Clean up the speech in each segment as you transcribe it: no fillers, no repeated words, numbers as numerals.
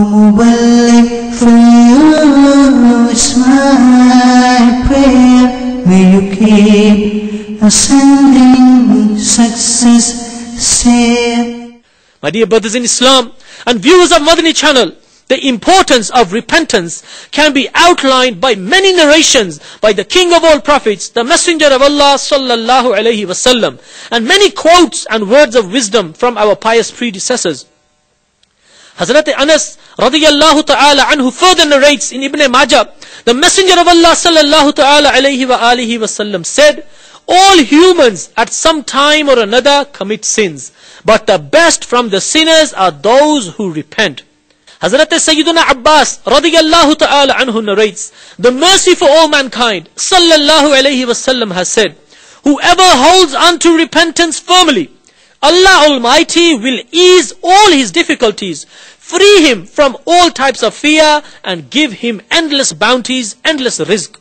Mubaligh, for you is my prayer. May you keep ascending success stair. My dear brothers in Islam and viewers of Madani channel, the importance of repentance can be outlined by many narrations by the king of all prophets, the messenger of Allah sallallahu alaihi wasallam, and many quotes and words of wisdom from our pious predecessors. Hazrat Anas radiyallahu ta'ala anhu further narrates in Ibn Majah, the messenger of Allah sallallahu ta'ala alaihi wa alihi wasallam said, all humans at some time or another commit sins, but the best from the sinners are those who repent. Hazrat Sayyiduna Abbas radiyallahu ta'ala anhu narrates, the mercy for all mankind sallallahu alayhi wasallam has said, whoever holds on to repentance firmly, Allah Almighty will ease all his difficulties, free him from all types of fear, and give him endless bounties, endless rizq.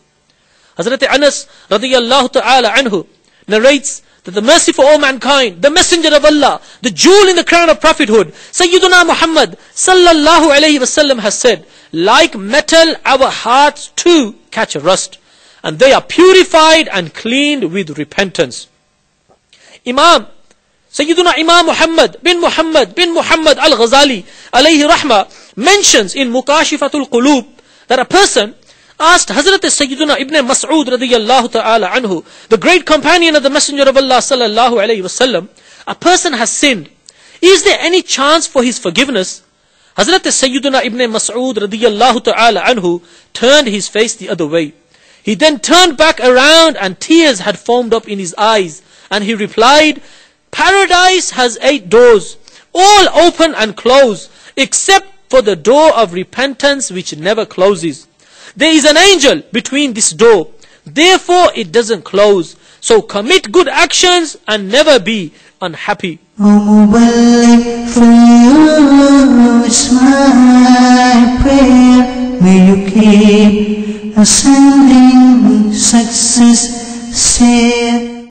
Hazrat Anas radiyallahu ta'ala anhu narrates that the mercy for all mankind, the messenger of Allah, the jewel in the crown of prophethood, Sayyiduna Muhammad sallallahu alayhi wasallam has said, like metal our hearts too catch rust, and they are purified and cleaned with repentance. Sayyiduna Imam Muhammad bin Muhammad al-Ghazali alayhi rahmah mentions in Mukashifatul Qulub that a person asked Hazrat Sayyiduna Ibn Mas'ud radiyallahu ta'ala anhu, the great companion of the Messenger of Allah sallallahu alayhi wasallam, a person has sinned. Is there any chance for his forgiveness? Hazrat Sayyiduna Ibn Mas'ud radiyallahu ta'ala anhu turned his face the other way. He then turned back around and tears had formed up in his eyes, and he replied, paradise has 8 doors, all open and close, except for the door of repentance which never closes. There is an angel between this door, therefore it doesn't close. So commit good actions and never be unhappy. O Mubaligh, for you is my prayer. May you keep ascending success stair.